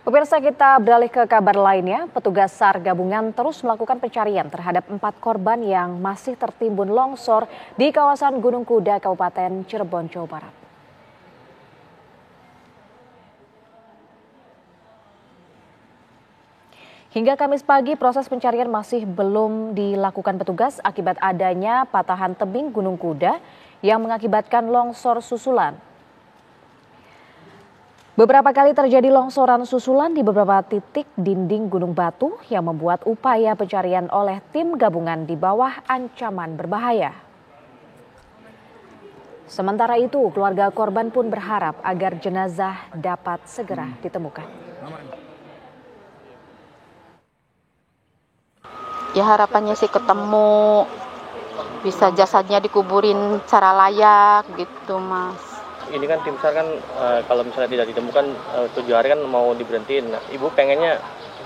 Pemirsa, kita beralih ke kabar lainnya. Petugas SAR gabungan terus melakukan pencarian terhadap 4 korban yang masih tertimbun longsor di kawasan Gunung Kuda, Kabupaten Cirebon, Jawa Barat. Hingga Kamis pagi, proses pencarian masih belum dilakukan petugas akibat adanya patahan tebing Gunung Kuda yang mengakibatkan longsor susulan. Beberapa kali terjadi longsoran susulan di beberapa titik dinding Gunung Batu yang membuat upaya pencarian oleh tim gabungan di bawah ancaman berbahaya. Sementara itu, keluarga korban pun berharap agar jenazah dapat segera ditemukan. Ya harapannya sih ketemu, bisa jasadnya dikuburin secara layak gitu, Mas. Ini kan tim SAR kan kalau misalnya tidak ditemukan 7 hari kan mau diberhentiin. Nah, Ibu pengennya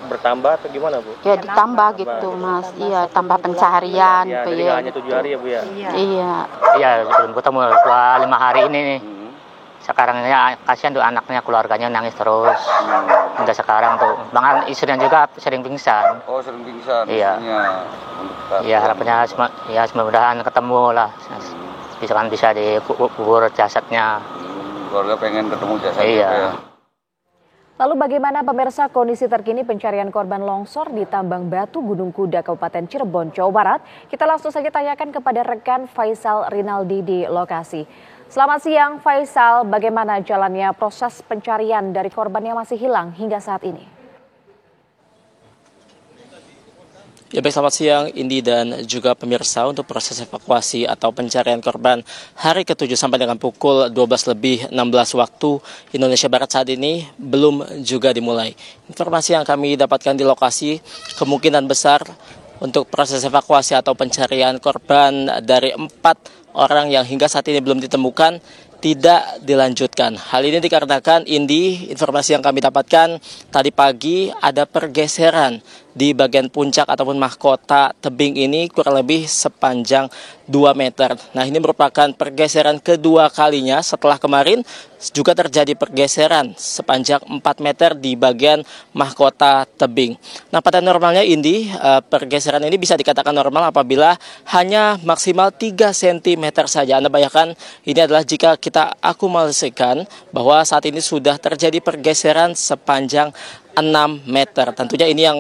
bertambah atau gimana, Bu? Ya ditambah gitu, Mas. Iya, tambah pencarian. Ya, jadi nggak hanya 7 hari ya, Bu ya? Iya. Iya, belum ketemu 5 hari ini nih. Sekarang ya kasihan tuh anaknya, keluarganya nangis terus. Hingga sekarang tuh, bahkan istrinya juga sering pingsan. Oh, sering pingsan. Iya. Iya, harapannya semoga ketemu lah. Bisa dikubur jasadnya. Keluarga pengen ketemu jasadnya. Iya. Ya. Lalu bagaimana pemirsa kondisi terkini pencarian korban longsor di Tambang Batu Gunung Kuda, Kabupaten Cirebon, Jawa Barat? Kita langsung saja tanyakan kepada rekan Faisal Rinaldi di lokasi. Selamat siang Faisal, bagaimana jalannya proses pencarian dari korban yang masih hilang hingga saat ini? Ya baik, selamat siang Indi dan juga pemirsa. Untuk proses evakuasi atau pencarian korban hari ke-7 sampai dengan pukul 12:16 waktu Indonesia Barat saat ini belum juga dimulai. Informasi yang kami dapatkan di lokasi, kemungkinan besar untuk proses evakuasi atau pencarian korban dari 4 orang yang hingga saat ini belum ditemukan tidak dilanjutkan. Hal ini dikarenakan informasi yang kami dapatkan tadi pagi ada pergeseran di bagian puncak ataupun mahkota tebing ini kurang lebih sepanjang 2 meter. Nah, ini merupakan pergeseran kedua kalinya setelah kemarin juga terjadi pergeseran sepanjang 4 meter di bagian mahkota tebing. Nah, pada normalnya pergeseran ini bisa dikatakan normal apabila hanya maksimal 3 cm saja. Anda bayangkan ini adalah jika kita akumulasikan bahwa saat ini sudah terjadi pergeseran sepanjang 6 meter. Tentunya ini yang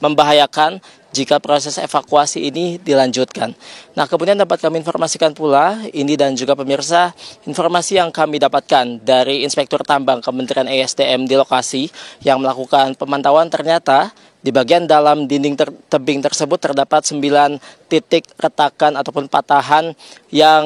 membahayakan jika proses evakuasi ini dilanjutkan. Nah, kemudian dapat kami informasikan pula, ini dan juga pemirsa, informasi yang kami dapatkan dari Inspektur Tambang Kementerian ESDM di lokasi yang melakukan pemantauan, ternyata di bagian dalam dinding tebing tersebut terdapat 9 titik retakan ataupun patahan yang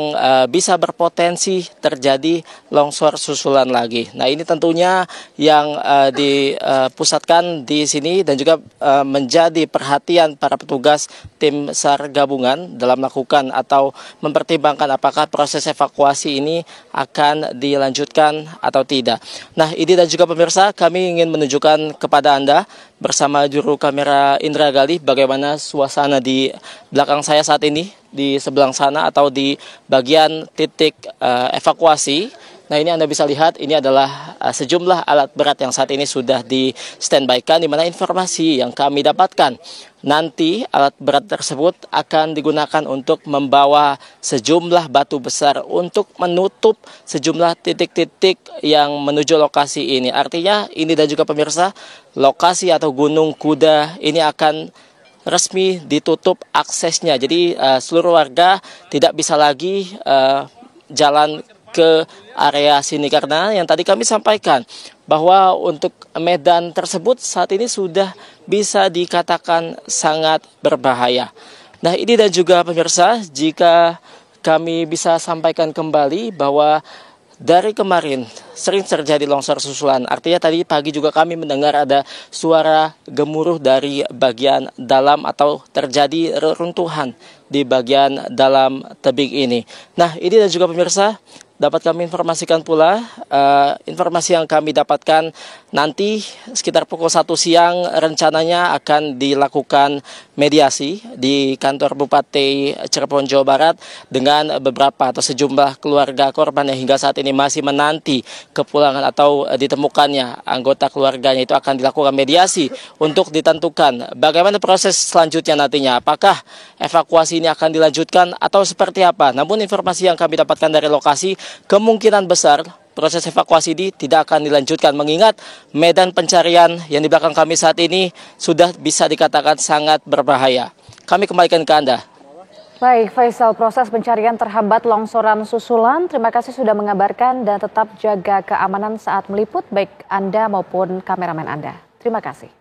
bisa berpotensi terjadi longsor susulan lagi. Nah, ini tentunya yang dipusatkan di sini dan juga menjadi perhatian para petugas tim SAR gabungan dalam melakukan atau mempertimbangkan apakah proses evakuasi ini akan dilanjutkan atau tidak. Nah, ini dan juga pemirsa, kami ingin menunjukkan kepada Anda bersama juru kamera Indra Gali bagaimana suasana di belakang saya saat ini di sebelah sana atau di bagian titik evakuasi. Nah, ini Anda bisa lihat ini adalah sejumlah alat berat yang saat ini sudah di standby-kan, di mana informasi yang kami dapatkan nanti alat berat tersebut akan digunakan untuk membawa sejumlah batu besar untuk menutup sejumlah titik-titik yang menuju lokasi ini. Artinya ini dan juga pemirsa, lokasi atau Gunung Kuda ini akan resmi ditutup aksesnya. Jadi seluruh warga tidak bisa lagi jalan ke area sini karena yang tadi kami sampaikan bahwa untuk medan tersebut saat ini sudah bisa dikatakan sangat berbahaya. Nah, ini dan juga pemirsa, jika kami bisa sampaikan kembali bahwa dari kemarin sering terjadi longsor susulan. Artinya tadi pagi juga kami mendengar ada suara gemuruh dari bagian dalam atau terjadi reruntuhan di bagian dalam tebing ini. Nah, ini dan juga pemirsa, dapat kami informasikan pula informasi yang kami dapatkan Nanti sekitar pukul 1 siang rencananya akan dilakukan mediasi di kantor Bupati Cirebon, Jawa Barat dengan beberapa atau sejumlah keluarga korban yang hingga saat ini masih menanti kepulangan atau ditemukannya anggota keluarganya. Itu akan dilakukan mediasi untuk ditentukan bagaimana proses selanjutnya nantinya. Apakah evakuasi ini akan dilanjutkan atau seperti apa? Namun informasi yang kami dapatkan dari lokasi, kemungkinan besar proses evakuasi ini tidak akan dilanjutkan mengingat medan pencarian yang di belakang kami saat ini sudah bisa dikatakan sangat berbahaya. Kami kembalikan ke Anda. Baik, Faisal, proses pencarian terhambat longsoran susulan. Terima kasih sudah mengabarkan dan tetap jaga keamanan saat meliput baik Anda maupun kameramen Anda. Terima kasih.